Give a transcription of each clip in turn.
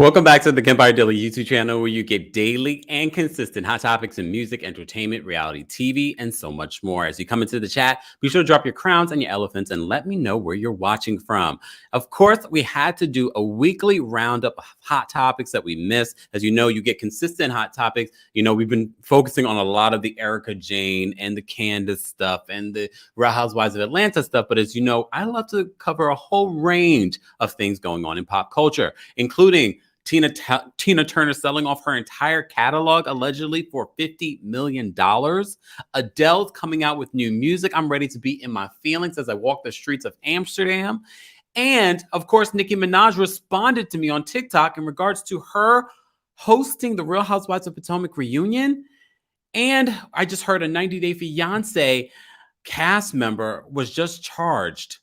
Welcome back to the Kempire Daily YouTube channel, where you get daily and consistent hot topics in music, entertainment, reality TV, and so much more. As you come into the chat, be sure to drop your crowns and your elephants and let me know where you're watching from. Of course, we had to do a weekly roundup of hot topics that we missed. As you know, you get consistent hot topics. You know, we've been focusing on a lot of the Erica Jane and the Candace stuff and the Real Housewives of Atlanta stuff. But as you know, I love to cover a whole range of things going on in pop culture, including Tina Turner selling off her entire catalog allegedly for $50 million. Adele's coming out with new music. I'm ready to be in my feelings as I walk the streets of Amsterdam. And of course, Nicki Minaj responded to me on TikTok in regards to her hosting the Real Housewives of Potomac reunion. And I just heard a 90 Day Fiance cast member was just charged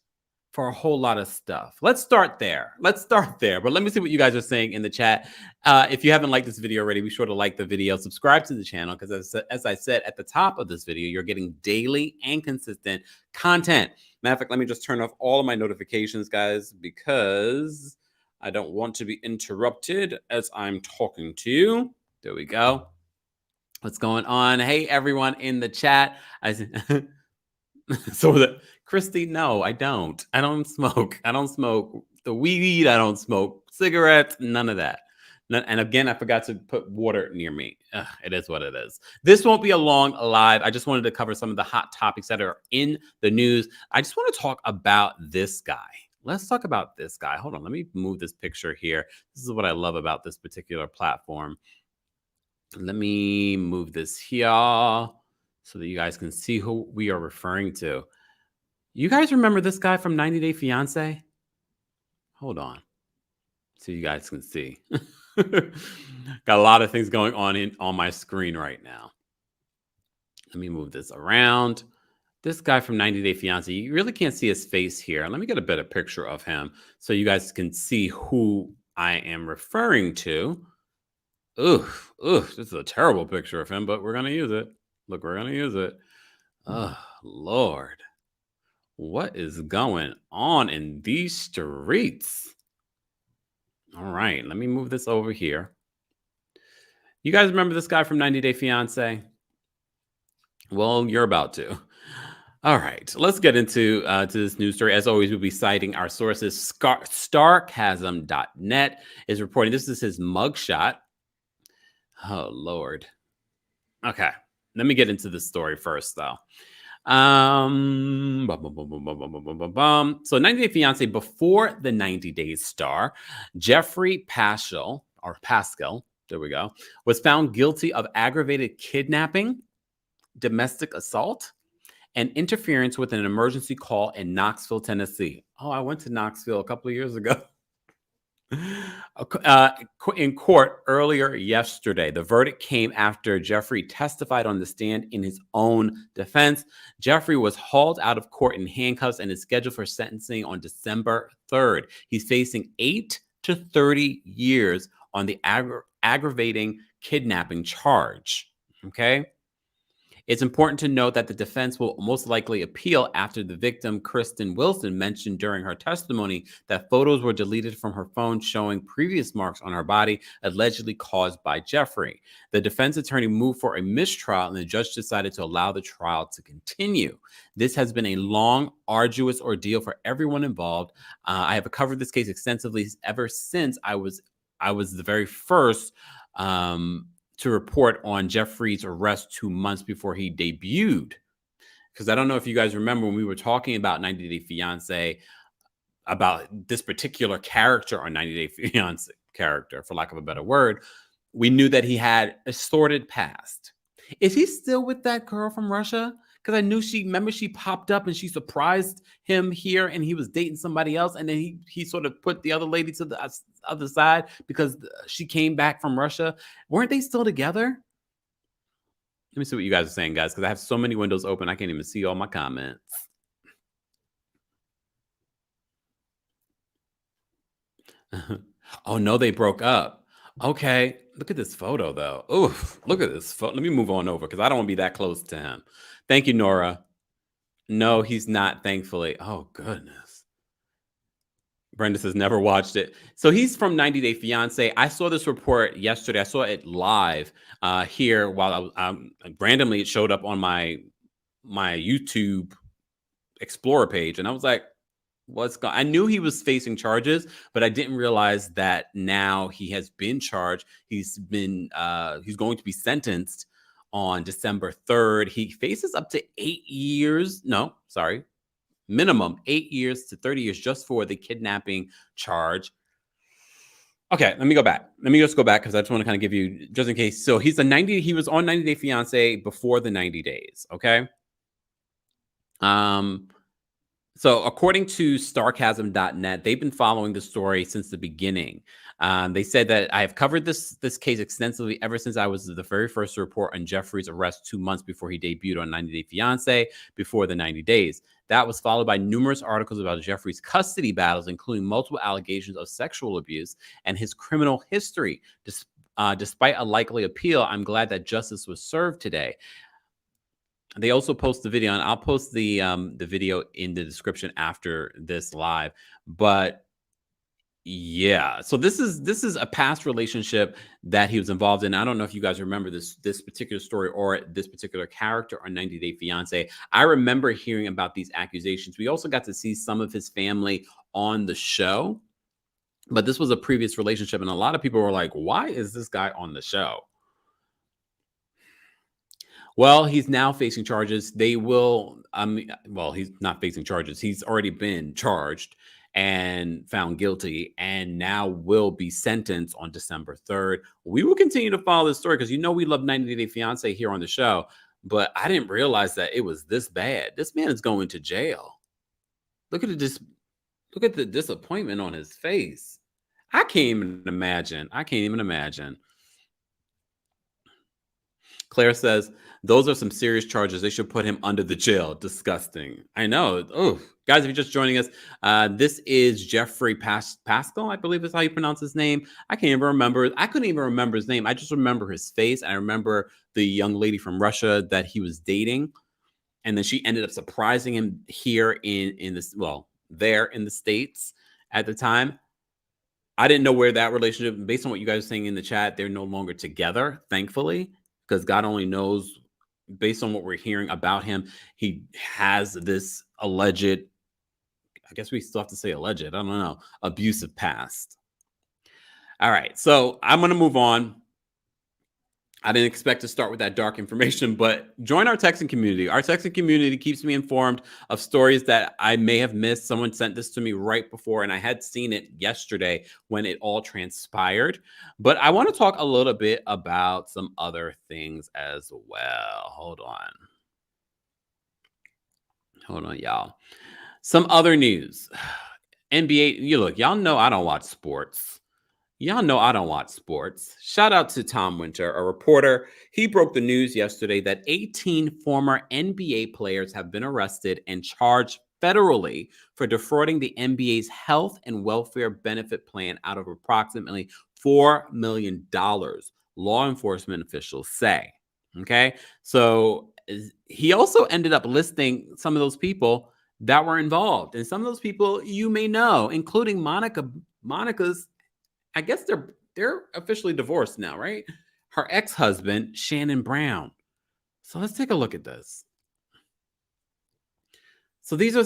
for a whole lot of stuff. Let's start there. But let me see what you guys are saying in the chat. If you haven't liked this video already, be sure to like the video, subscribe to the channel, because as I said at the top of this video, you're getting daily and consistent content. Matter of fact, let me just turn off all of my notifications, guys, because I don't want to be interrupted as I'm talking to you. There we go. What's going on? Hey, everyone in the chat. So Christy, no, I don't. I don't smoke. I don't smoke the weed. I don't smoke cigarettes. None of that. And again, I forgot to put water near me. It is what it is. This won't be a long live. I just wanted to cover some of the hot topics that are in the news. I just want to talk about this guy. Let's talk about this guy. Hold on. Let me move this picture here. This is what I love about this particular platform. Let me move this here so that you guys can see who we are referring to. You guys remember this guy from 90 Day Fiance? Hold on, so you guys can see. Got a lot of things going on my screen right now. Let me move this around. This guy from 90 Day Fiance, you really can't see his face here. Let me get a better picture of him so you guys can see who I am referring to. This is a terrible picture of him, but we're going to use it. Look, we're going to use it. Oh, Lord. What is going on in these streets? All right, let me move this over here. You guys remember this guy from 90 Day Fiance? Well, you're about to. All right, let's get into to this news story. As always, we'll be citing our sources. Starcasm.net is reporting. This is his mugshot. Oh, Lord. Okay, let me get into the story first, though. So 90 Day Fiance, before the 90 Days star, Jeffrey Pascal, there we go, was found guilty of aggravated kidnapping, domestic assault, and interference with an emergency call in Knoxville, Tennessee. Oh, I went to Knoxville a couple of years ago. In court earlier yesterday, the verdict came after Jeffrey testified on the stand in his own defense. Jeffrey was hauled out of court in handcuffs and is scheduled for sentencing on December 3rd. He's facing 8 to 30 years on the aggravating kidnapping charge. Okay. It's important to note that the defense will most likely appeal after the victim, Kristen Wilson, mentioned during her testimony that photos were deleted from her phone showing previous marks on her body allegedly caused by Jeffrey. The defense attorney moved for a mistrial, and the judge decided to allow the trial to continue. This has been a long, arduous ordeal for everyone involved. I have covered this case extensively ever since I was the very first to report on Jeffrey's arrest 2 months before he debuted. Because I don't know if you guys remember when we were talking about 90 Day Fiance, about this particular character on 90 Day Fiance, character, for lack of a better word, we knew that he had a sordid past. Is he still with that girl from Russia? Because I knew she popped up and she surprised him here and he was dating somebody else. And then he sort of put the other lady to the other side because she came back from Russia. Weren't they still together? Let me see what you guys are saying, guys, because I have so many windows open. I can't even see all my comments. Oh, no, they broke up. Okay. Look at this photo, though. Oof, look at this photo. Let me move on over because I don't want to be that close to him. Thank you, Nora. No, he's not, thankfully. Oh, goodness. Brenda says never watched it. So he's from 90 Day Fiance. I saw this report yesterday. I saw it live here while I was randomly it showed up on my YouTube Explorer page, and I was like, I knew he was facing charges, but I didn't realize that now he has been charged. He's going to be sentenced on December 3rd. He faces up to 8 years. No, sorry. Minimum 8 years to 30 years just for the kidnapping charge. Okay, let me go back. Let me just go back because I just want to kind of give you just in case. So he was on 90 Day Fiance before the 90 days. Okay. So according to starcasm.net, they've been following the story since the beginning. They said that I have covered this case extensively ever since I was the very first to report on Jeffrey's arrest 2 months before he debuted on 90 Day Fiance before the 90 days. That was followed by numerous articles about Jeffrey's custody battles, including multiple allegations of sexual abuse and his criminal history. Despite a likely appeal, I'm glad that justice was served today. They also post the video, and I'll post the video in the description after this live. But yeah, so this is a past relationship that he was involved in. I don't know if you guys remember this particular story or this particular character on 90 Day Fiance. I remember hearing about these accusations. We also got to see some of his family on the show, but this was a previous relationship, and a lot of people were like, "Why is this guy on the show?" Well, he's now facing charges. They will, well, he's not facing charges. He's already been charged and found guilty and now will be sentenced on December 3rd. We will continue to follow this story because we love 90 Day Fiance here on the show, but I didn't realize that it was this bad. This man is going to jail. Look at the disappointment on his face. I can't even imagine. Claire says, those are some serious charges. They should put him under the jail. Disgusting. I know. Oh, guys, if you're just joining us, this is Jeffrey Pascal, I believe is how you pronounce his name. I can't even remember. I couldn't even remember his name. I just remember his face. And I remember the young lady from Russia that he was dating. And then she ended up surprising him here in this, well, there in the States at the time. I didn't know where that relationship, based on what you guys are saying in the chat, they're no longer together, thankfully, because God only knows, based on what we're hearing about him, he has this alleged, I guess we still have to say alleged, I don't know, abusive past. All right, so I'm going to move on. I didn't expect to start with that dark information, but join our texting community. Our texting community keeps me informed of stories that I may have missed. Someone sent this to me right before, and I had seen it yesterday when it all transpired. But I want to talk a little bit about some other things as well. Hold on, y'all. Some other news. NBA, y'all know I don't watch sports. Shout out to Tom Winter, a reporter. He broke the news yesterday that 18 former NBA players have been arrested and charged federally for defrauding the NBA's health and welfare benefit plan out of approximately $4 million, law enforcement officials say. Okay, so he also ended up listing some of those people that were involved. And some of those people you may know, including Monica's, I guess they're officially divorced now, right? Her ex-husband, Shannon Brown. So let's take a look at this. So these are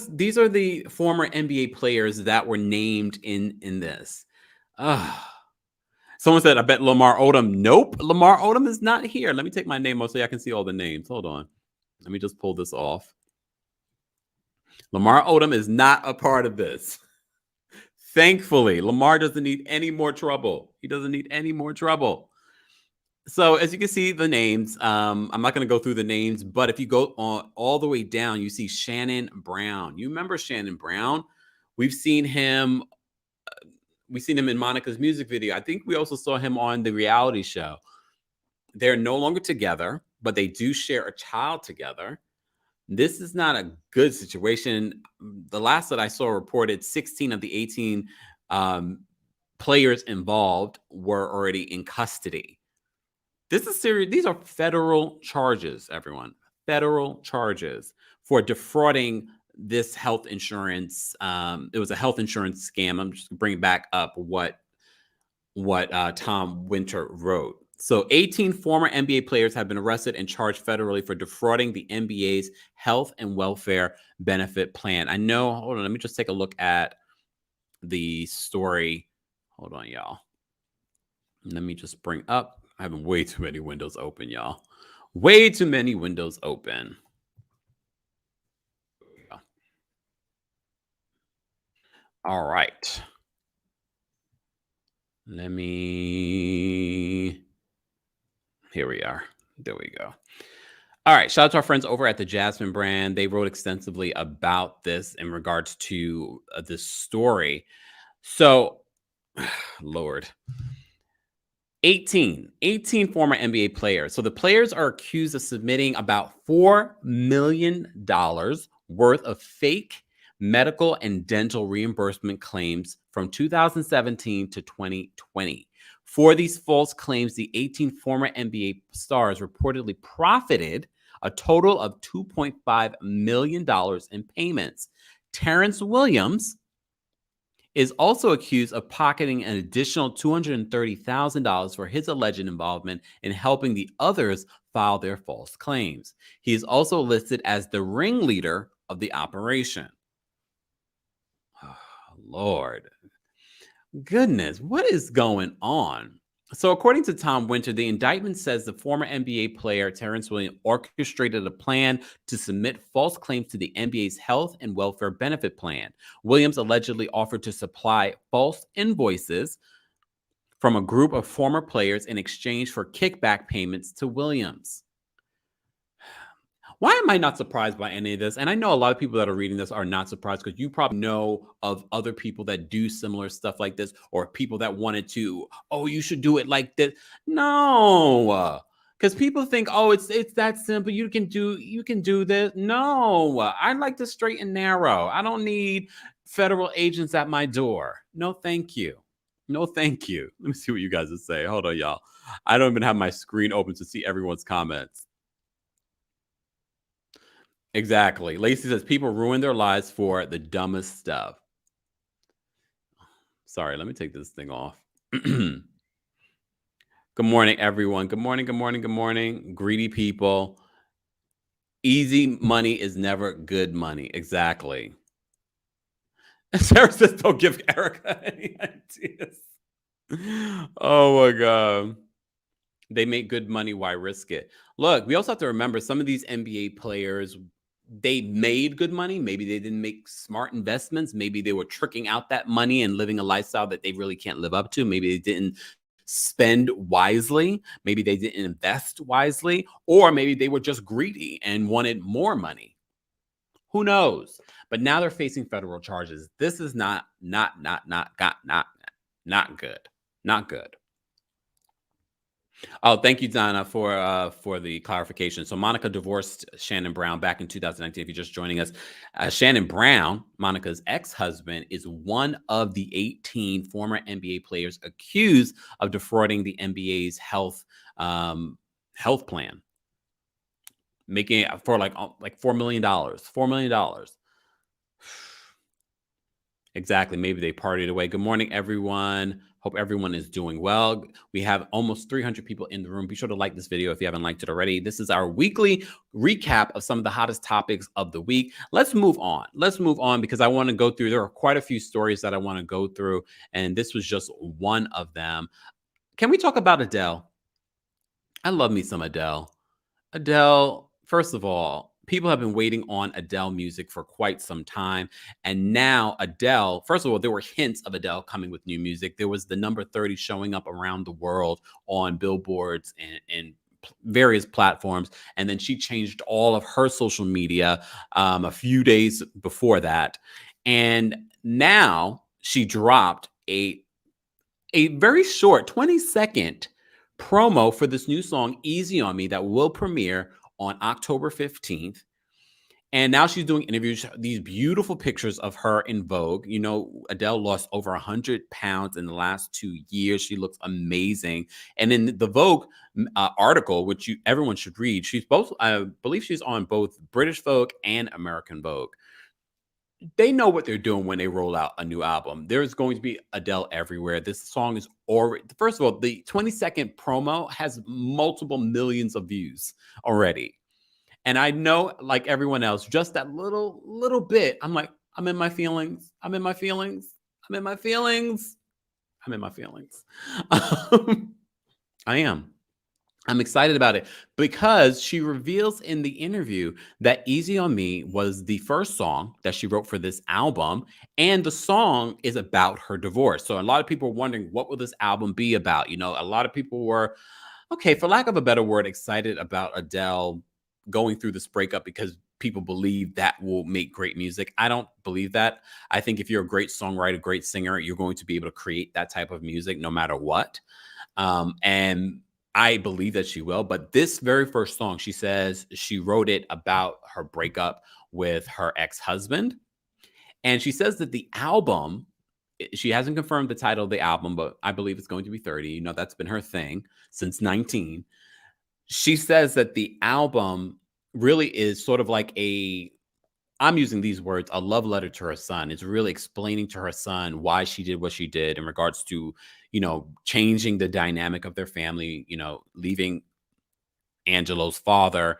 the former NBA players that were named in this. Someone said, I bet Lamar Odom. Nope, Lamar Odom is not here. Let me take my name off so I can see all the names. Hold on. Let me just pull this off. Lamar Odom is not a part of this. Thankfully, Lamar doesn't need any more trouble. He doesn't need any more trouble. So as you can see the names, I'm not going to go through the names, but if you go on all the way down, you see Shannon Brown. You remember Shannon Brown? We've seen him in Monica's music video. I think we also saw him on the reality show. They're no longer together, but they do share a child together. This is not a good situation. The last that I saw reported 16 of the 18 players involved were already in custody. This is serious. These are federal charges, everyone. Federal charges for defrauding this health insurance. It was a health insurance scam. I'm just bringing back up what Tom Winter wrote. So 18 former NBA players have been arrested and charged federally for defrauding the NBA's health and welfare benefit plan. I know, hold on, let me just take a look at the story. Hold on, y'all. Let me just bring up, I have way too many windows open, y'all. Way too many windows open. All right. Let me, here we are. There we go. All right. Shout out to our friends over at the Jasmine brand. They wrote extensively about this in regards to this story. So, Lord, 18 former NBA players. So the players are accused of submitting about $4 million worth of fake medical and dental reimbursement claims from 2017 to 2020. For these false claims, the 18 former NBA stars reportedly profited a total of $2.5 million in payments. Terrence Williams is also accused of pocketing an additional $230,000 for his alleged involvement in helping the others file their false claims. He is also listed as the ringleader of the operation. Oh, Lord. Goodness, what is going on? So, according to Tom Winter, the indictment says the former NBA player Terrence Williams orchestrated a plan to submit false claims to the NBA's health and welfare benefit plan. Williams allegedly offered to supply false invoices from a group of former players in exchange for kickback payments to Williams. Why am I not surprised by any of this? And I know a lot of people that are reading this are not surprised because you probably know of other people that do similar stuff like this, or people that wanted to, oh, you should do it like this. No, because people think, oh, it's that simple. You can do this. No, I like the straight and narrow. I don't need federal agents at my door. No, thank you. No, thank you. Let me see what you guys are saying. Hold on, y'all. I don't even have my screen open to see everyone's comments. Exactly. Lacey says people ruin their lives for the dumbest stuff. Sorry, let me take this thing off. Good morning, everyone. Good morning, good morning, good morning. Greedy people. Easy money is never good money. Exactly. Sarah says don't give Erica any ideas. Oh my God. They make good money. Why risk it? Look, we also have to remember some of these NBA players, they made good money. Maybe they didn't make smart investments. Maybe they were tricking out that money and living a lifestyle that they really can't live up to. Maybe they didn't spend wisely. Maybe they didn't invest wisely, or maybe they were just greedy and wanted more money. Who knows? But now they're facing federal charges. This is not good. Not good. Oh, thank you, Donna, for the clarification. So Monica divorced Shannon Brown back in 2019. If you're just joining us, Shannon Brown, Monica's ex-husband, is one of the 18 former NBA players accused of defrauding the NBA's health plan, making it for like $4 million. $4 million. Exactly. Maybe they partied away. Good morning, everyone. Hope everyone is doing well. We have almost 300 people in the room. Be sure to like this video if you haven't liked it already. This is our weekly recap of some of the hottest topics of the week. Let's move on. Let's move on because I want to go through. There are quite a few stories that I want to go through, and this was just one of them. Can we talk about Adele? I love me some Adele. Adele, first of all, people have been waiting on Adele music for quite some time. And now Adele, first of all, there were hints of Adele coming with new music. There was the number 30 showing up around the world on billboards and various platforms. And then she changed all of her social media a few days before that. And now she dropped a very short 20-second promo for this new song, Easy on Me, that will premiere on October 15th. And now she's doing interviews, these beautiful pictures of her in Vogue. You know, Adele lost over 100 pounds in the last 2 years. She looks amazing. And in the Vogue article, which everyone should read, she's both, I believe she's on both British Vogue and American Vogue. they know what they're doing when they roll out a new album. There's going to be Adele everywhere. This song is already, first of all, the 20-second promo has multiple millions of views already. And I know, like everyone else, just that little bit, I'm like, I'm in my feelings. I'm in my feelings. I'm in my feelings. I'm in my feelings. I am. I'm excited about it because she reveals in the interview that Easy on Me was the first song that she wrote for this album. And the song is about her divorce. So a lot of people were wondering, what will this album be about? You know, a lot of people were, okay, for lack of a better word, excited about Adele going through this breakup because people believe that will make great music. I don't believe that. I think if you're a great songwriter, great singer, you're going to be able to create that type of music no matter what. And I believe that she will. But this very first song, she says she wrote it about her breakup with her ex-husband. And she says that the album, she hasn't confirmed the title of the album, but I believe it's going to be 30. You know, that's been her thing since 19. She says that the album really is sort of like I'm using these words, a love letter to her son. It's really explaining to her son why she did what she did in regards to, changing the dynamic of their family, leaving Angelo's father.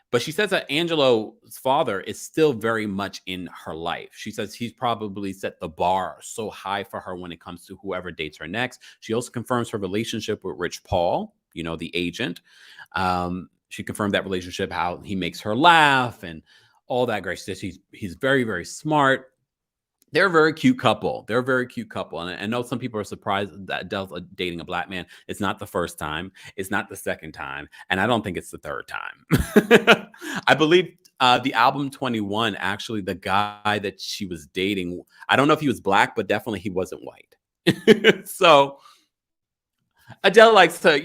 But she says that Angelo's father is still very much in her life. She says he's probably set the bar so high for her when it comes to whoever dates her next. She also confirms her relationship with Rich Paul, the agent. She confirmed that relationship, how he makes her laugh and all that great stuff. He's very, very smart. They're a very cute couple. They're a very cute couple. And I know some people are surprised that Adele's dating a black man. It's not the first time. It's not the second time. And I don't think it's the third time. I believe the album 21, actually, the guy that she was dating, I don't know if he was black, but definitely he wasn't white. So Adele likes to,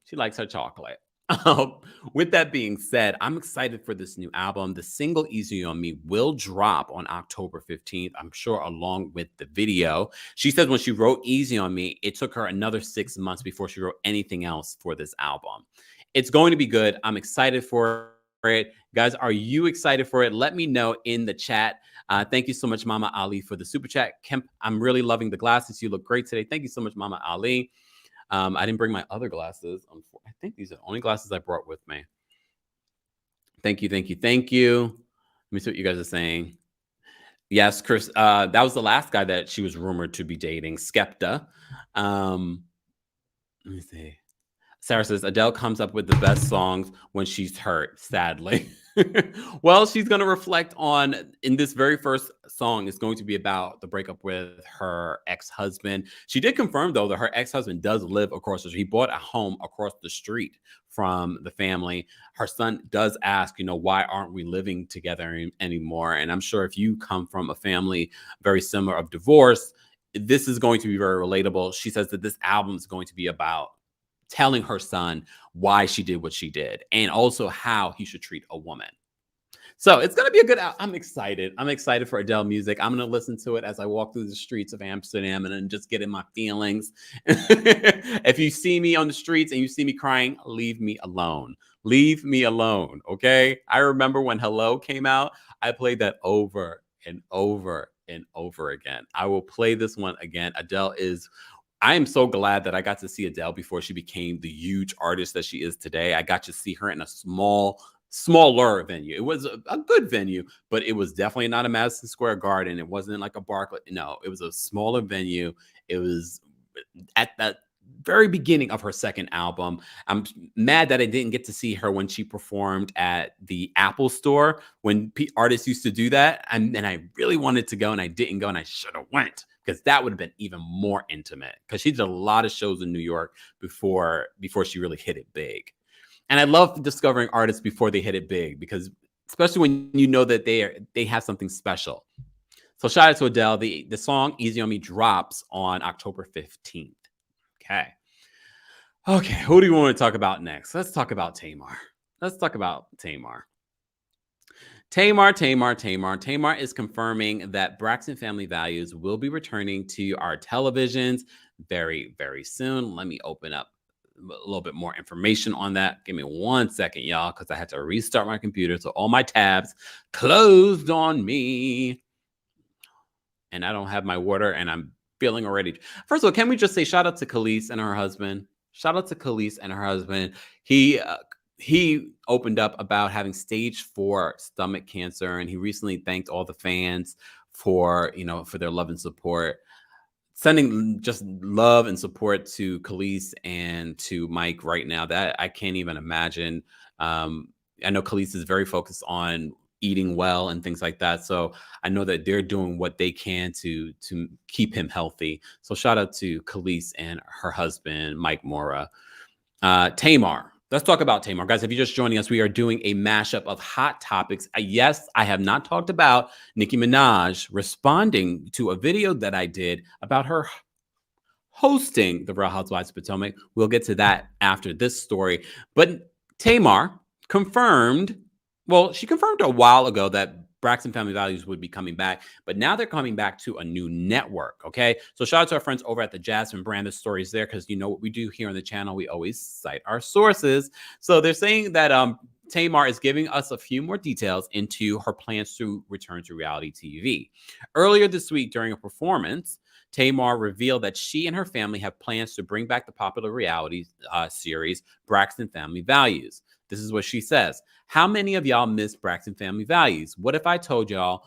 she likes her chocolate. With that being said, I'm excited for this new album. The single Easy on Me will drop on October 15th, I'm sure, along with the video. She says when she wrote Easy on Me, it took her another 6 months before she wrote anything else for this album. It's going to be good. I'm excited for it. Guys, are you excited for it? Let me know in the chat. Thank you so much, Mama Ali, for the super chat. Kemp, I'm really loving the glasses. You look great today. Thank you so much, Mama Ali. I didn't bring my other glasses. I think these are the only glasses I brought with me. Thank you, thank you, thank you. Let me see what you guys are saying. Yes, Chris, that was the last guy that she was rumored to be dating, Skepta. Let me see. Sarah says Adele comes up with the best songs when she's hurt, sadly. Well, she's going to reflect on, in this very first song, is going to be about the breakup with her ex-husband. She did confirm, though, that her ex-husband does live across the street. He bought a home across the street from the family. Her son does ask, why aren't we living together anymore? And I'm sure if you come from a family very similar of divorce, this is going to be very relatable. She says that this album is going to be about telling her son why she did what she did and also how he should treat a woman. So it's going to be a good, I'm excited. I'm excited for Adele music. I'm going to listen to it as I walk through the streets of Amsterdam and then just get in my feelings. If you see me on the streets and you see me crying, leave me alone. Leave me alone. Okay. I remember when Hello came out, I played that over and over and over again. I will play this one again. I am so glad that I got to see Adele before she became the huge artist that she is today. I got to see her in a smaller venue. It was a good venue, but it was definitely not a Madison Square Garden. It wasn't like a Barclays. No, it was a smaller venue. It was at that very beginning of her second album. I'm mad that I didn't get to see her when she performed at the Apple Store, when artists used to do that. And I really wanted to go and I didn't go, and I should have went, because that would have been even more intimate, because she did a lot of shows in New York before she really hit it big. And I love discovering artists before they hit it big, because especially when you know that they have something special. So shout out to Adele. The song Easy on Me drops on October 15th. Okay, who do you want to talk about next? Let's talk about Tamar. Tamar is confirming that Braxton Family Values will be returning to our televisions very, very soon. Let me open up a little bit more information on that. Give me 1 second, y'all, because I had to restart my computer. So all my tabs closed on me. And I don't have my water, and I'm feeling already. First of all, can we just say shout out to Khalees and her husband? Shout out to Khalees and her husband. He opened up about having stage 4 stomach cancer, and he recently thanked all the fans for their love and support. Sending just love and support to Khalees and to Mike right now. That I can't even imagine. I know Khalees is very focused on eating well and things like that. So I know that they're doing what they can to keep him healthy. So shout out to Khalees and her husband, Mike Mora. Tamar. Let's talk about Tamar. Guys, if you're just joining us, we are doing a mashup of hot topics. Yes, I have not talked about Nicki Minaj responding to a video that I did about her hosting the Real Housewives of Potomac. We'll get to that after this story. But Tamar confirmed, she confirmed a while ago that Braxton Family Values would be coming back, but now they're coming back to a new network, okay? So shout out to our friends over at the Jasmine brand. The story's there because you know what we do here on the channel. We always cite our sources. So they're saying that Tamar is giving us a few more details into her plans to return to reality TV. Earlier this week, during a performance, Tamar revealed that she and her family have plans to bring back the popular reality series Braxton Family Values. This is what she says. How many of y'all miss Braxton Family Values? What if I told y'all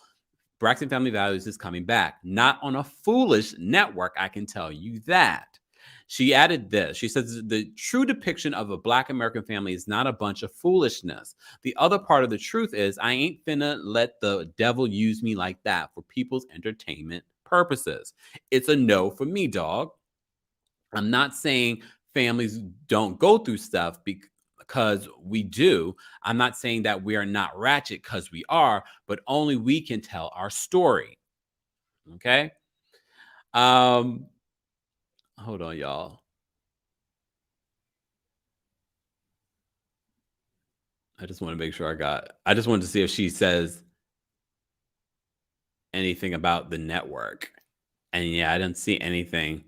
Braxton Family Values is coming back? Not on a foolish network, I can tell you that. She added this. She says, the true depiction of a Black American family is not a bunch of foolishness. The other part of the truth is I ain't finna let the devil use me like that for people's entertainment purposes. It's a no for me, dog. I'm not saying families don't go through stuff because we do. I'm not saying that we are not ratchet because we are, but only we can tell our story. Okay? Hold on, y'all. I just want to make sure I just wanted to see if she says anything about the network. And yeah, I didn't see anything.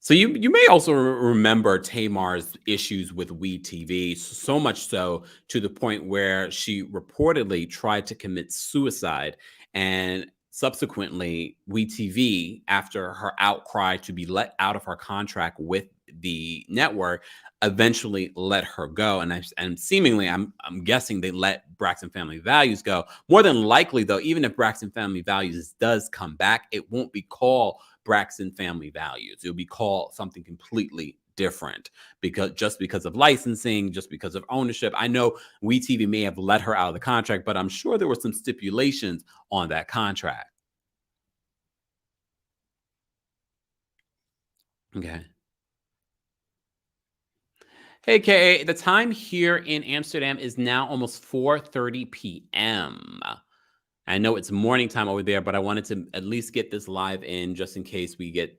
So you may also remember Tamar's issues with WeTV, so much so to the point where she reportedly tried to commit suicide, and subsequently WeTV, after her outcry to be let out of her contract with the network, eventually let her go. And seemingly, I'm guessing they let Braxton Family Values go. More than likely, though, even if Braxton Family Values does come back, it won't be called Braxton Family Values. It'll be called something completely different because of licensing, just because of ownership. I know WeTV may have let her out of the contract, but I'm sure there were some stipulations on that contract. Okay. Hey, Kay, the time here in Amsterdam is now almost 4:30 p.m. I know it's morning time over there, but I wanted to at least get this live in just in case we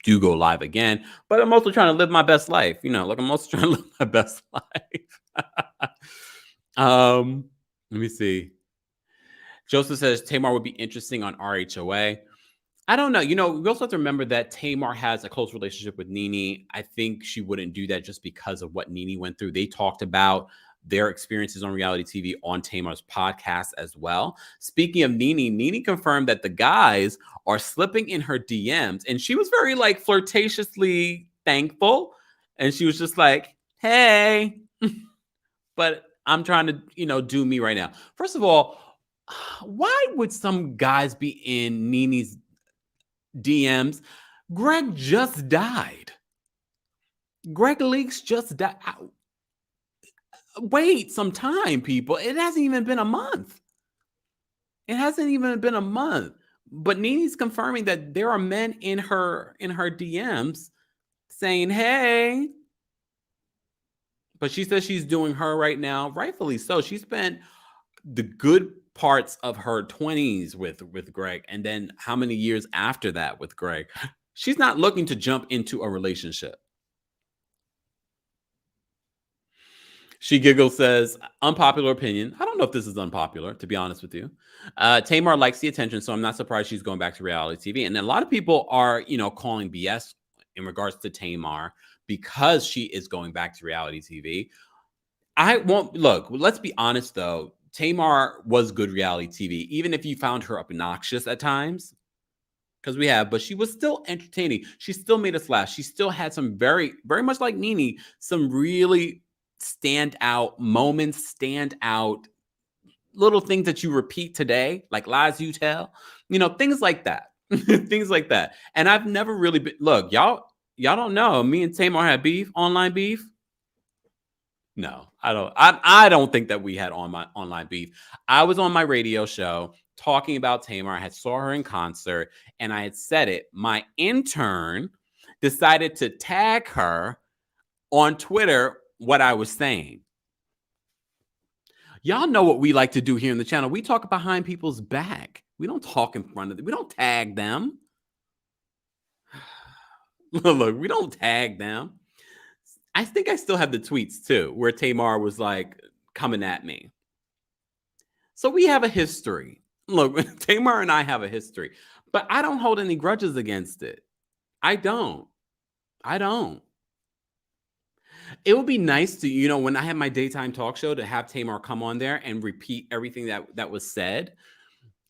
do go live again. But I'm also trying to live my best life, like I'm also trying to live my best life. Let me see. Joseph says Tamar would be interesting on RHOA. I don't know. We also have to remember that Tamar has a close relationship with Nene. I think she wouldn't do that just because of what Nene went through. They talked about their experiences on reality TV on Tamar's podcast as well. Speaking of Nene confirmed that the guys are slipping in her DMs, and she was very flirtatiously thankful. And she was just like, hey, but I'm trying to, do me right now. First of all, why would some guys be in Nene's DMs? Greg just died. Greg Leaks just died. Wait some time, people. It hasn't even been a month. But Nene's confirming that there are men in her DMs saying, hey. But she says she's doing her right now, rightfully so. She spent the good parts of her 20s with Greg, and then how many years after that with Greg. She's not looking to jump into a relationship. She giggles, says, unpopular opinion. I don't know if this is unpopular, to be honest with you. Tamar likes the attention, so I'm not surprised she's going back to reality TV. And a lot of people are, calling BS in regards to Tamar because she is going back to reality TV. I won't look. Let's be honest though. Tamar was good reality TV, even if you found her obnoxious at times, because we have, but she was still entertaining. She still made us laugh. She still had some very, very much like Nene, some really stand out moments, stand out little things that you repeat today, like lies you tell, things like that. Things like that. And I've never really been, look, y'all don't know. Me and Tamar had beef, online beef. No, I don't. I don't think that we had online beef. I was on my radio show talking about Tamar. I had saw her in concert, and I had said it. My intern decided to tag her on Twitter what I was saying. Y'all know what we like to do here in the channel. We talk behind people's back. We don't talk in front of them. We don't tag them. Look, we don't tag them. I think I still have the tweets too, where Tamar was like coming at me. So we have a history. Look, Tamar and I have a history, but I don't hold any grudges against it. I don't. It would be nice to, when I had my daytime talk show, to have Tamar come on there and repeat everything that was said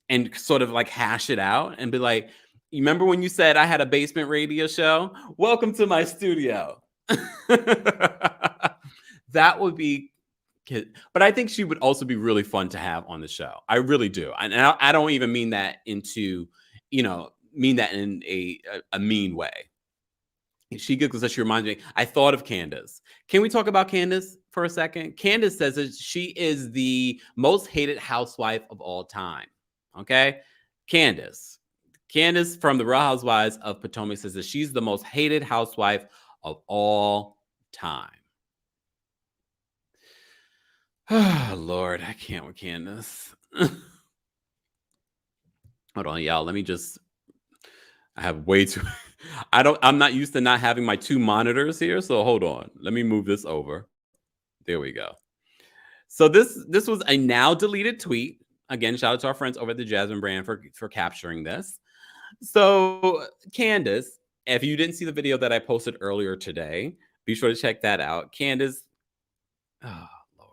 and sort of like hash it out and be like, you remember when you said I had a basement radio show? Welcome to my studio. That would be, but I think she would also be really fun to have on the show. I really do. And I don't even mean that in a mean way. She giggles as she reminds me. I thought of Candace. Can we talk about Candace for a second? Candace says that she is the most hated housewife of all time. Okay? Candace from the Real Housewives of Potomac says that she's the most hated housewife of all time. Oh, Lord, I can't with Candace. Hold on, y'all. I have way too... I'm not used to not having my two monitors here, so hold on. Let me move this over. There we go. So this was a now deleted tweet. Again, shout out to our friends over at the Jasmine brand for capturing this. So Candace, if you didn't see the video that I posted earlier today, be sure to check that out. Candace, oh Lord.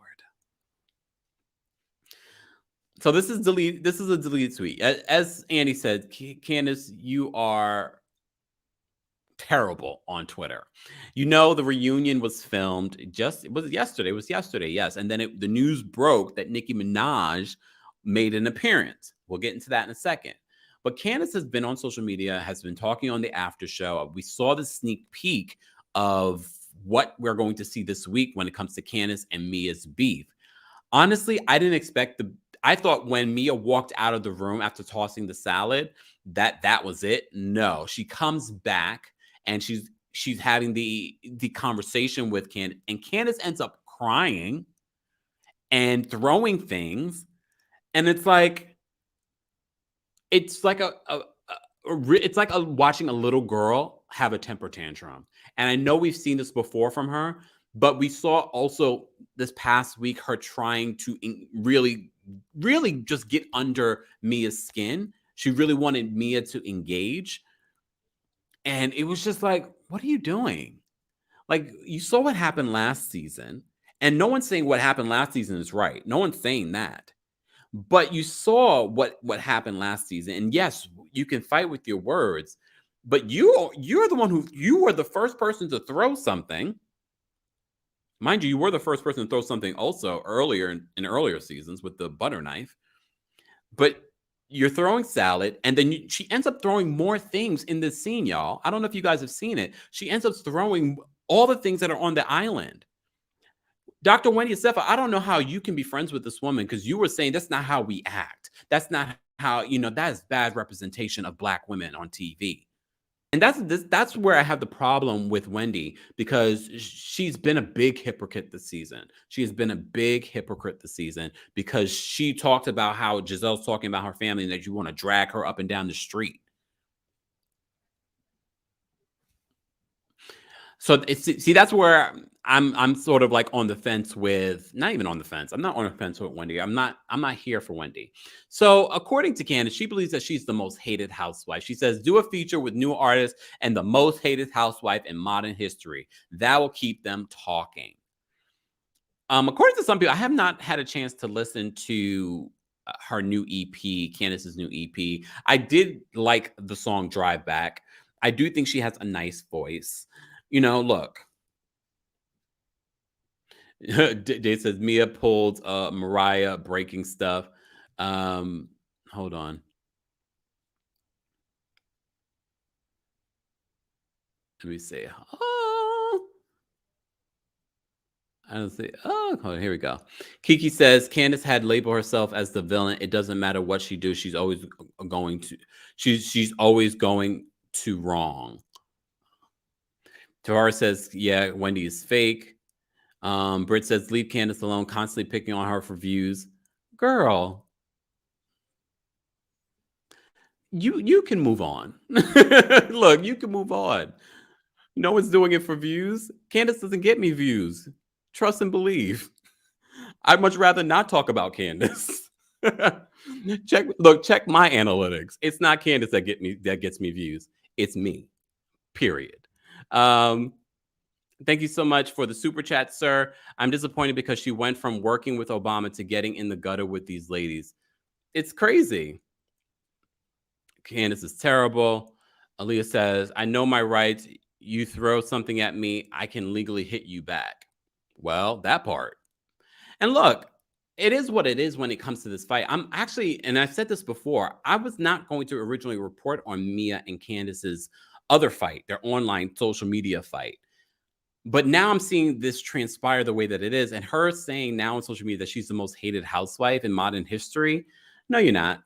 So this is a deleted tweet. As Andy said, Candace, you are terrible on Twitter. The reunion was filmed it was yesterday, yes. And then the news broke that Nicki Minaj made an appearance. We'll get into that in a second. But Candace has been on social media, has been talking on the after show. We saw the sneak peek of what we're going to see this week when it comes to Candace and Mia's beef. Honestly, I didn't expect I thought when Mia walked out of the room after tossing the salad, that was it. No, she comes back and she's having the conversation with Candace, and Candace ends up crying and throwing things. And it's like watching a little girl have a temper tantrum. And I know we've seen this before from her, but we saw also this past week her trying to really, really just get under Mia's skin. She really wanted Mia to engage. And it was just like, what are you doing? Like, you saw what happened last season, and no one's saying what happened last season is right. No one's saying that. But you saw what happened last season. And yes, you can fight with your words, but you're the one you were the first person to throw something. Mind you, you were the first person to throw something also earlier in earlier seasons with the butter knife. But you're throwing salad, and then she ends up throwing more things in this scene, y'all. I don't know if you guys have seen it. She ends up throwing all the things that are on the island. Dr. Wendy Asefa, I don't know how you can be friends with this woman, because you were saying that's not how we act. That's not how, that is bad representation of Black women on TV. And that's where I have the problem with Wendy, because she's been a big hypocrite this season. She has been a big hypocrite this season, because she talked about how Giselle's talking about her family and that you want to drag her up and down the street. So see, that's where I'm sort of like on the fence with not even on the fence. I'm not on the fence with Wendy. I'm not here for Wendy. So according to Candace, she believes that she's the most hated housewife. She says, do a feature with new artists and the most hated housewife in modern history. That will keep them talking. According to some people, I have not had a chance to listen to her new EP, Candace's new EP. I did like the song Drive Back. I do think she has a nice voice. Look, Dave says Mia pulled Mariah breaking stuff. Hold on. Let me see. Oh, I don't see. Oh, hold on, here we go. Kiki says Candace had labeled herself as the villain. It doesn't matter what she do. She's always going to. She's always going to wrong. Tara says, yeah, Wendy is fake. Britt says, leave Candace alone, constantly picking on her for views. Girl, you can move on. Look, you can move on. No one's doing it for views. Candace doesn't get me views. Trust and believe. I'd much rather not talk about Candace. Check my analytics. It's not Candace that gets me views. It's me. Period. Um, Thank you so much for the super chat, sir. I'm disappointed because she went from working with Obama to getting in the gutter with these ladies. It's crazy. Candace is terrible. Aaliyah says, I know my rights. You throw something at me, I can legally hit you back. Well, that part. And look, it is what it is when it comes to this fight. I'm actually, and I've said this before, I was not going to originally report on Mia and Candace's other fight, their online social media fight. But now I'm seeing this transpire the way that it is. And her saying now on social media that she's the most hated housewife in modern history. No, you're not.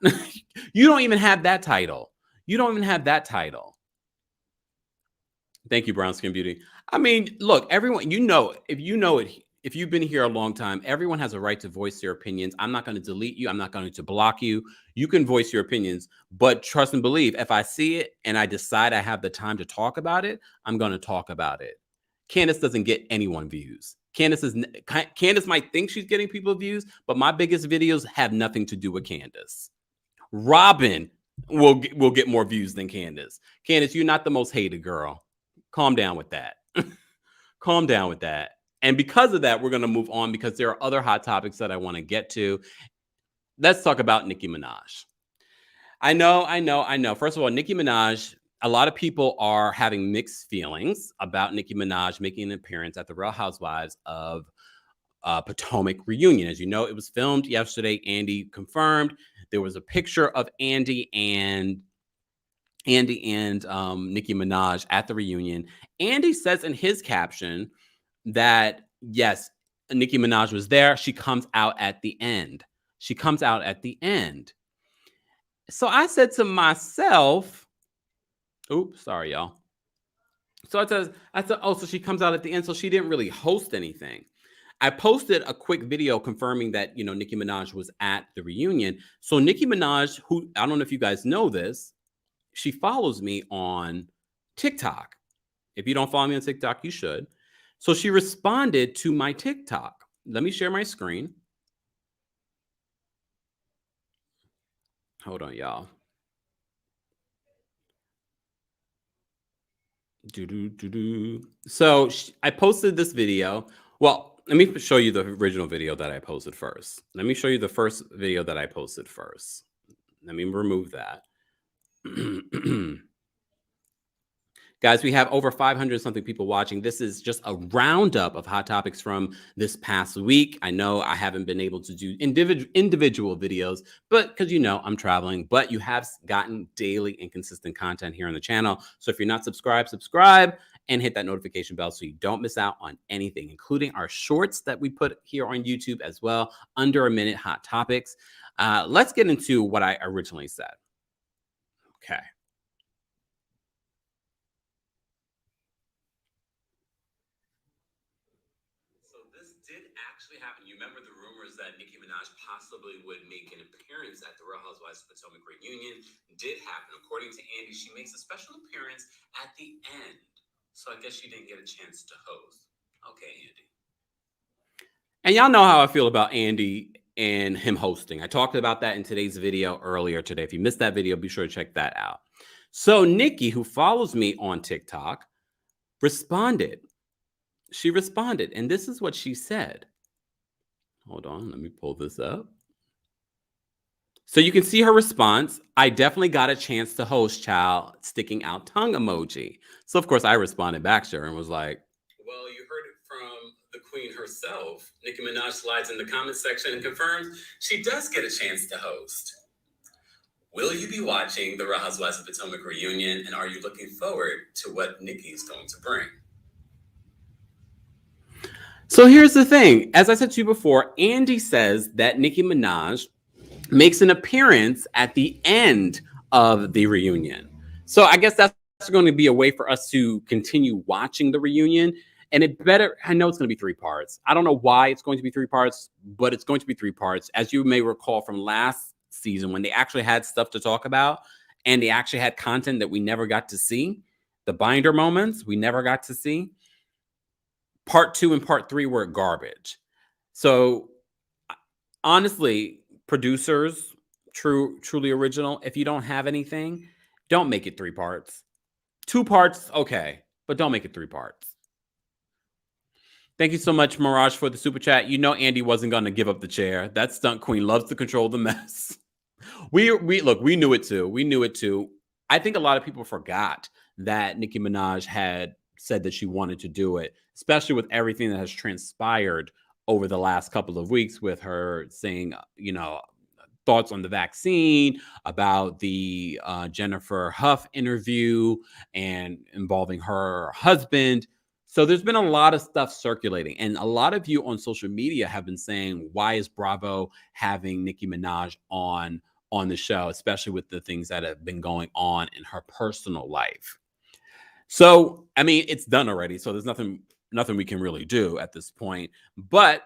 You don't even have that title. You don't even have that title. Thank you, Brown Skin Beauty. I mean, look, everyone, if you've been here a long time, everyone has a right to voice their opinions. I'm not going to delete you. I'm not going to block you. You can voice your opinions, but trust and believe, if I see it and I decide I have the time to talk about it, I'm going to talk about it. Candace doesn't get anyone views. Candace might think she's getting people views, but my biggest videos have nothing to do with Candace. Robin will get more views than Candace. Candace, you're not the most hated girl. Calm down with that. Calm down with that. And because of that, we're going to move on because there are other hot topics that I want to get to. Let's talk about Nicki Minaj. I know. First of all, Nicki Minaj, a lot of people are having mixed feelings about Nicki Minaj making an appearance at the Real Housewives of Potomac reunion. As you know, it was filmed yesterday. Andy confirmed. There was a picture of Andy and Nicki Minaj at the reunion. Andy says in his caption that yes, Nicki Minaj was there. She comes out at the end. She comes out at the end. So I said to myself, oops, sorry, y'all. So I said, oh, so she comes out at the end. So she didn't really host anything. I posted a quick video confirming that, Nicki Minaj was at the reunion. So Nicki Minaj, who I don't know if you guys know this, she follows me on TikTok. If you don't follow me on TikTok, you should. So she responded to my TikTok. Let me share my screen. Hold on, y'all. So I posted this video. Well, let me show you the original video that I posted first. Let me show you the first video that I posted first. Let me remove that. Guys, we have over 500 something people watching. This is just a roundup of hot topics from this past week. I know I haven't been able to do individual videos, but because I'm traveling, but you have gotten daily and consistent content here on the channel. So if you're not subscribed, subscribe and hit that notification bell so you don't miss out on anything, including our shorts that we put here on YouTube as well, under a minute hot topics. Let's get into what I originally said. Okay. This did actually happen. You remember the rumors that Nicki Minaj possibly would make an appearance at the Real Housewives of Potomac reunion did happen. According to Andy, she makes a special appearance at the end. So I guess she didn't get a chance to host. Okay, Andy. And y'all know how I feel about Andy and him hosting. I talked about that in today's video earlier today. If you missed that video, be sure to check that out. So Nicki, who follows me on TikTok, responded. She responded, and this is what she said. Hold on, let me pull this up. So you can see her response. I definitely got a chance to host, child, sticking out tongue emoji. So of course I responded back to her and was like, well, you heard it from the queen herself. Nicki Minaj slides in the comment section and confirms she does get a chance to host. Will you be watching the Real Housewives of Potomac reunion, and are you looking forward to what Nicki's going to bring? So here's the thing. As I said to you before, Andy says that Nicki Minaj makes an appearance at the end of the reunion. So I guess that's going to be a way for us to continue watching the reunion. And it better, I know it's going to be 3 parts. I don't know why it's going to be 3 parts, but it's going to be 3 parts. As you may recall from last season, when they actually had stuff to talk about and they actually had content that we never got to see, the binder moments we never got to see. Part 2 and part 3 were garbage. So honestly, producers, truly original, if you don't have anything, don't make it 3 parts. 2 parts, okay, but don't make it 3 parts. Thank you so much, Mirage, for the super chat. You know Andy wasn't going to give up the chair. That stunt queen loves to control the mess. We look, we knew it too. We knew it too. I think a lot of people forgot that Nicki Minaj had said that she wanted to do it, especially with everything that has transpired over the last couple of weeks with her saying, you know, thoughts on the vaccine, about the Jennifer Huff interview and involving her husband. So there's been a lot of stuff circulating, and a lot of you on social media have been saying, why is Bravo having Nicki Minaj on the show, especially with the things that have been going on in her personal life? So, I mean, it's done already. So there's nothing we can really do at this point. But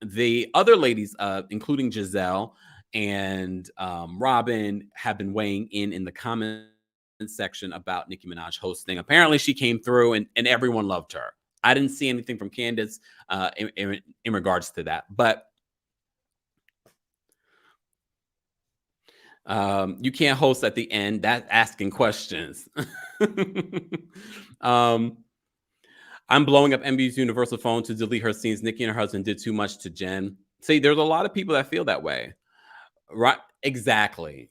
the other ladies, including Giselle and Robin, have been weighing in the comment section about Nicki Minaj hosting. Apparently, she came through and everyone loved her. I didn't see anything from Candace in regards to that. But you can't host at the end. That's asking questions. I'm blowing up NBC's Universal phone to delete her scenes. Nicki and her husband did too much to Jen. See, there's a lot of people that feel that way. Right? Exactly.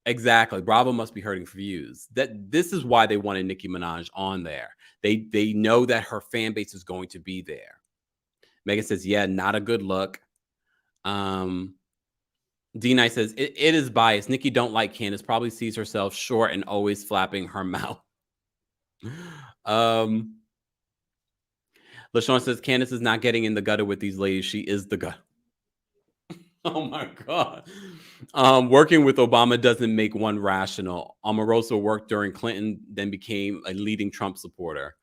Bravo must be hurting for views. This is why they wanted Nicki Minaj on there. They know that her fan base is going to be there. Megan says, yeah, not a good look. D-Night says, it is biased. Nicki don't like Candace, probably sees herself short and always flapping her mouth. LaShawn says, Candace is not getting in the gutter with these ladies. She is the gutter. Oh my God. Working with Obama doesn't make one rational. Omarosa worked during Clinton, then became a leading Trump supporter.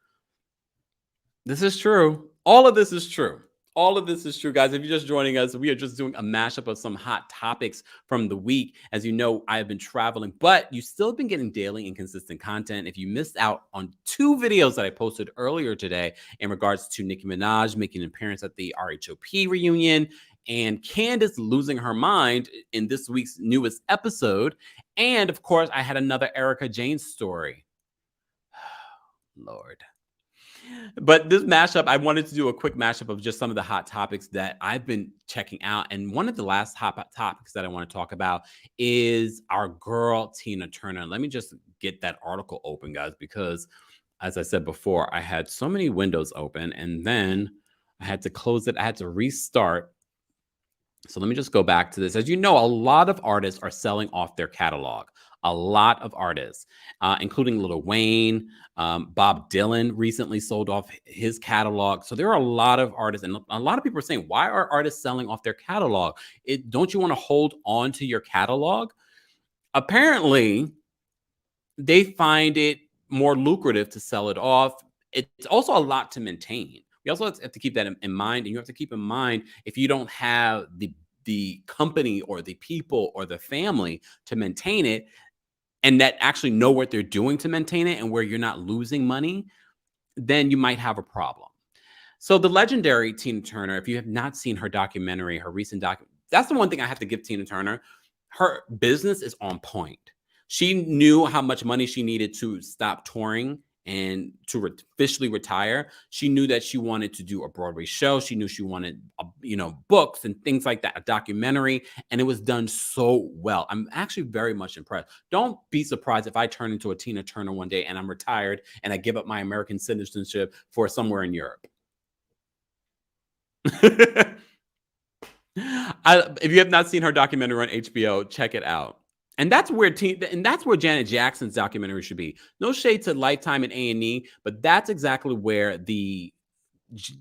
This is true. All of this is true. All of this is true, guys. If you're just joining us, we are just doing a mashup of some hot topics from the week. As you know, I have been traveling, but you still have been getting daily and consistent content. If you missed out on 2 videos that I posted earlier today in regards to Nicki Minaj making an appearance at the RHOP reunion and Candace losing her mind in this week's newest episode, and of course, I had another Erica Jane story. Lord. But this mashup, I wanted to do a quick mashup of just some of the hot topics that I've been checking out. And one of the last hot topics that I want to talk about is our girl, Tina Turner. Let me just get that article open, guys, because as I said before, I had so many windows open and then I had to close it. I had to restart. So let me just go back to this. As you know, a lot of artists are selling off their catalog. A lot of artists, including Lil Wayne, Bob Dylan recently sold off his catalog. So there are a lot of artists, and a lot of people are saying, why are artists selling off their catalog? Don't you want to hold on to your catalog? Apparently, they find it more lucrative to sell it off. It's also a lot to maintain. We also have to keep that in mind, and you have to keep in mind if you don't have the company or the people or the family to maintain it, and that actually know what they're doing to maintain it and where you're not losing money, then you might have a problem. So the legendary Tina Turner, if you have not seen her documentary, her recent that's the one thing I have to give Tina Turner. Her business is on point. She knew how much money she needed to stop touring and to officially retire. She knew that she wanted to do a Broadway show. She knew she wanted, books and things like that, a documentary, and it was done so well. I'm actually very much impressed. Don't be surprised if I turn into a Tina Turner one day and I'm retired and I give up my American citizenship for somewhere in Europe. If you have not seen her documentary on HBO, check it out. And that's where Janet Jackson's documentary should be. No shade to Lifetime and A&E, but that's exactly where the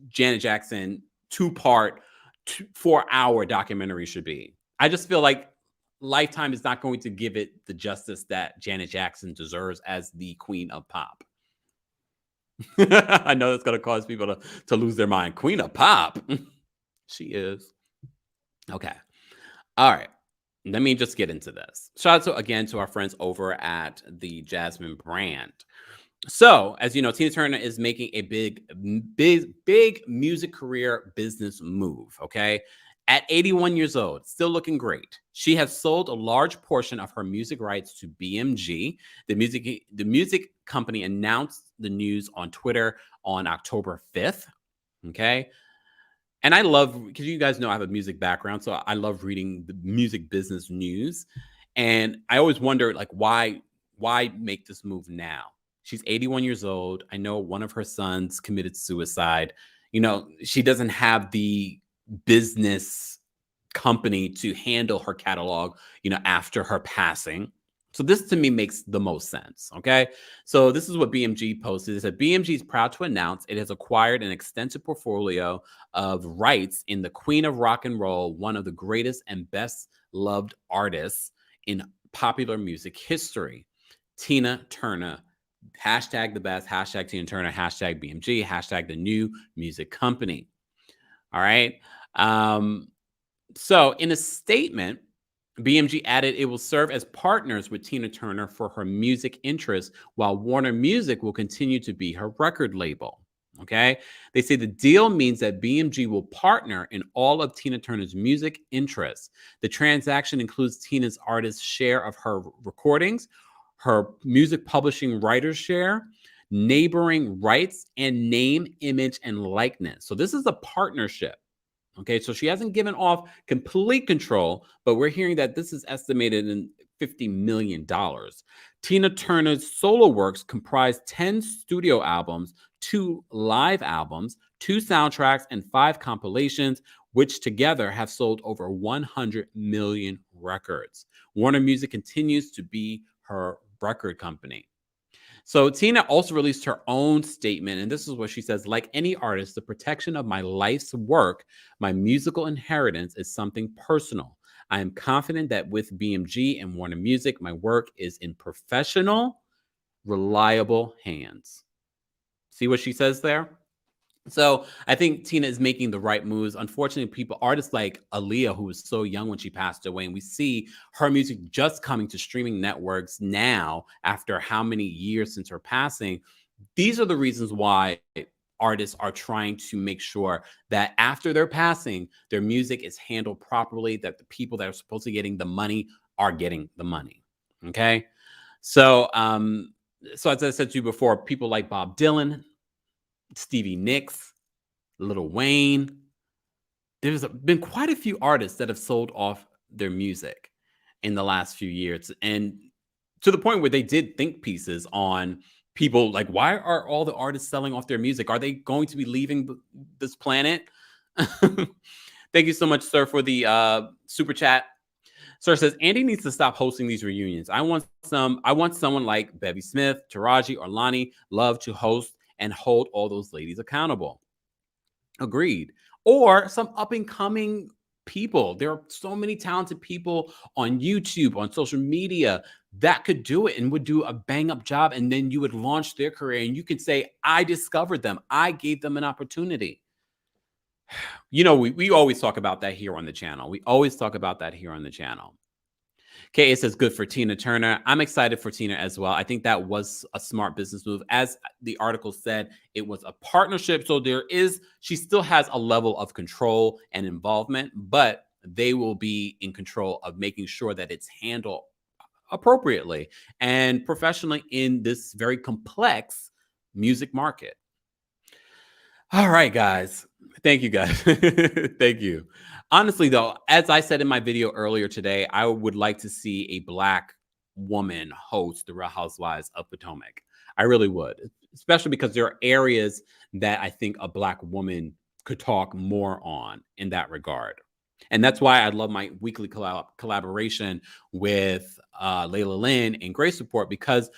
Janet Jackson 2-part, 4-hour documentary should be. I just feel like Lifetime is not going to give it the justice that Janet Jackson deserves as the queen of pop. I know that's going to cause people to lose their mind. Queen of pop. She is. Okay. All right. Let me just get into this. Shout out again to our friends over at the Jasmine brand. So, as you know, Tina Turner is making a big music career business move. Okay. At 81 years old, still looking great. She has sold a large portion of her music rights to BMG. The music company announced the news on Twitter on October 5th. Okay. And I love, because you guys know I have a music background, so I love reading the music business news. And I always wonder, like, why make this move now? She's 81 years old. I know one of her sons committed suicide. She doesn't have the business company to handle her catalog, after her passing. So this to me makes the most sense. Okay. So this is what BMG posted. It said BMG is proud to announce it has acquired an extensive portfolio of rights in the Queen of Rock and Roll, one of the greatest and best loved artists in popular music history, Tina Turner. Hashtag the best, hashtag Tina Turner, hashtag BMG, hashtag the new music company. All right. So in a statement, BMG added it will serve as partners with Tina Turner for her music interests, while Warner Music will continue to be her record label. Okay. They say the deal means that BMG will partner in all of Tina Turner's music interests. The transaction includes Tina's artist share of her recordings, her music publishing writer's share, neighboring rights, and name, image, and likeness. So this is a partnership. Okay, so she hasn't given off complete control, but we're hearing that this is estimated in $50 million. Tina Turner's solo works comprise 10 studio albums, 2 live albums, 2 soundtracks, and 5 compilations, which together have sold over 100 million records. Warner Music continues to be her record company. So Tina also released her own statement, and this is what she says: like any artist, the protection of my life's work, my musical inheritance, is something personal. I am confident that with BMG and Warner Music, my work is in professional, reliable hands. See what she says there? So I think Tina is making the right moves. Unfortunately, artists like Aaliyah, who was so young when she passed away, and we see her music just coming to streaming networks now after how many years since her passing. These are the reasons why artists are trying to make sure that after their passing, their music is handled properly, that the people that are supposed to be getting the money are getting the money. Okay. So, so as I said to you before, people like Bob Dylan, Stevie Nicks, Lil Wayne. There's been quite a few artists that have sold off their music in the last few years, and to the point where they did think pieces on people like, why are all the artists selling off their music? Are they going to be leaving this planet? Thank you so much, sir, for the super chat. Sir says Andy needs to stop hosting these reunions. I want someone like Bevy Smith, Taraji, or Lonnie Love to host and hold all those ladies accountable. Agreed. Or some up and coming people. There are so many talented people on YouTube, on social media that could do it and would do a bang up job. And then you would launch their career and you could say, I discovered them. I gave them an opportunity. We always talk about that here on the channel. Okay, it says good for Tina Turner. I'm excited for Tina as well. I think that was a smart business move. As the article said, it was a partnership. So she still has a level of control and involvement, but they will be in control of making sure that it's handled appropriately and professionally in this very complex music market. All right, guys. Thank you, guys. Thank you. Honestly, though, as I said in my video earlier today, I would like to see a Black woman host the Real Housewives of Potomac. I really would, especially because there are areas that I think a Black woman could talk more on in that regard. And that's why I love my weekly collaboration with Layla Lynn and Grace Report, because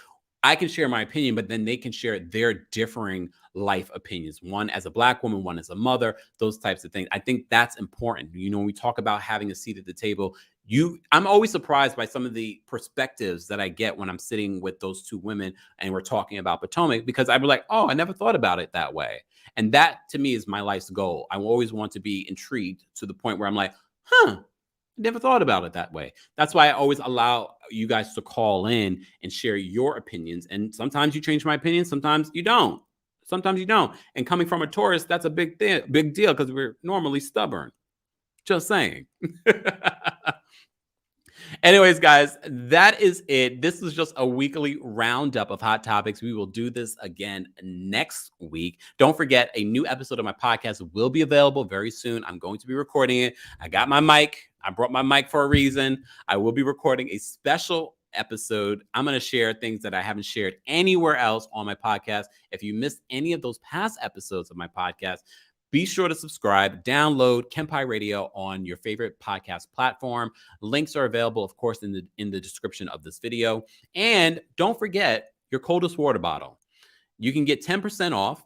I can share my opinion, but then they can share their differing life opinions. One as a Black woman, one as a mother, those types of things. I think that's important. You know, when we talk about having a seat at the table, I'm always surprised by some of the perspectives that I get when I'm sitting with those two women and we're talking about Potomac, because I'd be like, oh, I never thought about it that way. And that to me is my life's goal. I always want to be intrigued to the point where I'm like, huh, never thought about it that way. That's why I always allow you guys to call in and share your opinions. And sometimes you change my opinion, sometimes you don't. Sometimes you don't. And coming from a Taurus, that's a big deal because we're normally stubborn. Just saying. Anyways, guys, that is it. This was just a weekly roundup of hot topics. We will do this again next week. Don't forget, a new episode of my podcast will be available very soon. I'm going to be recording it. I got my mic. I brought my mic for a reason. I will be recording a special episode. I'm going to share things that I haven't shared anywhere else on my podcast. If you missed any of those past episodes of my podcast, be sure to subscribe, download Kempire Radio on your favorite podcast platform. Links are available, of course, in the description of this video. And don't forget your coldest water bottle. You can get 10% off.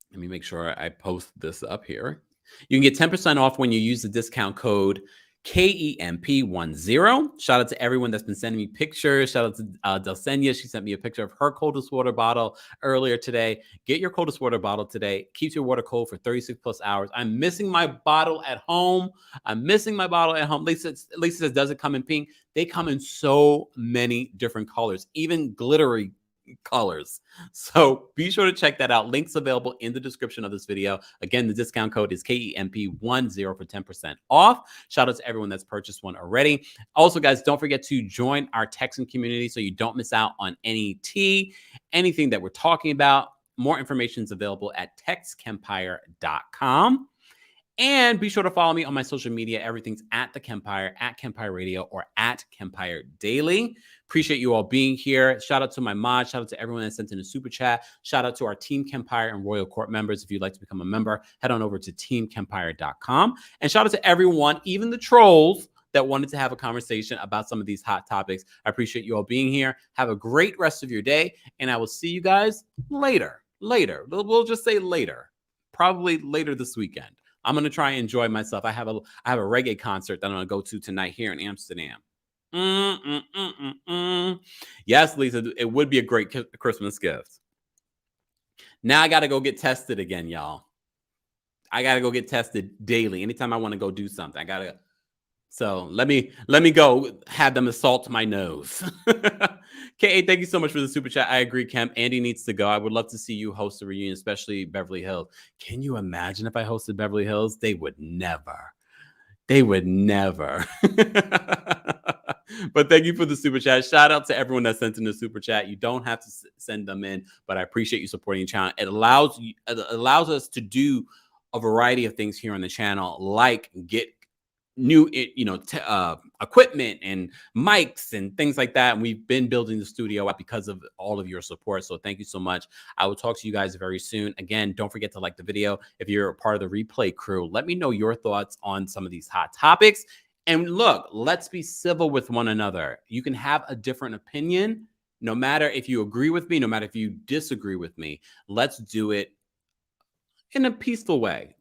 Let me make sure I post this up here. You can get 10% off when you use the discount code KEMP10. Shout out to everyone that's been sending me pictures. Shout out to Delsenia. She sent me a picture of her coldest water bottle earlier today. Get your coldest water bottle today. Keeps your water cold for 36 plus hours. I'm missing my bottle at home. Lisa says, does it come in pink? They come in so many different colors, even glittery colors. So be sure to check that out. Links available in the description of this video. Again, the discount code is KEMP10 for 10% off. Shout out to everyone that's purchased one already. Also, guys, don't forget to join our Texan community so you don't miss out on anything that we're talking about. More information is available at TheKempire.com. And be sure to follow me on my social media. Everything's at TheKempire, at Kempire Radio, or at Kempire Daily. Appreciate you all being here. Shout out to my mod. Shout out to everyone that sent in a super chat. Shout out to our Team Kempire and Royal Court members. If you'd like to become a member, head on over to TeamKempire.com. And shout out to everyone, even the trolls, that wanted to have a conversation about some of these hot topics. I appreciate you all being here. Have a great rest of your day, and I will see you guys later. We'll just say later. Probably later this weekend. I'm going to try and enjoy myself. I have a reggae concert that I'm going to go to tonight here in Amsterdam. Yes, Lisa, it would be a great Christmas gift. Now I got to go get tested again, y'all. I got to go get tested daily. Anytime I want to go do something, So let me go have them assault my nose. KA, thank you so much for the super chat. I agree, Kemp. Andy needs to go. I would love to see you host a reunion, especially Beverly Hills. Can you imagine if I hosted Beverly Hills? They would never. But thank you for the super chat. Shout out to everyone that sent in the super chat. You don't have to send them in, but I appreciate you supporting the channel. It allows us to do a variety of things here on the channel, like get new equipment and mics and things like that, and we've been building the studio up because of all of your support. So thank you so much. I will talk to you guys very soon. Again, don't forget to like the video. If you're a part of the replay crew, let me know your thoughts on some of these hot topics. And look, let's be civil with one another. You can have a different opinion, no matter if you agree with me, no matter if you disagree with me. Let's do it in a peaceful way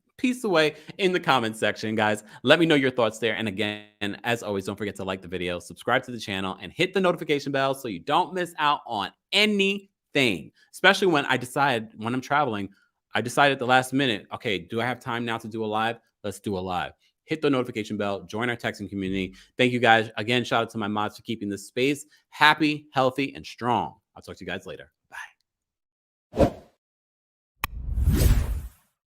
in the comment section, guys. Let me know your thoughts there. And again, as always, don't forget to like the video, subscribe to the channel, and hit the notification bell so you don't miss out on anything. Especially when I'm traveling, I decide at the last minute, okay, do I have time now to do a live? Let's do a live. hit the notification bell, join our texting community. Thank you guys. Again, shout out to my mods for keeping this space happy, healthy, and strong. I'll talk to you guys later.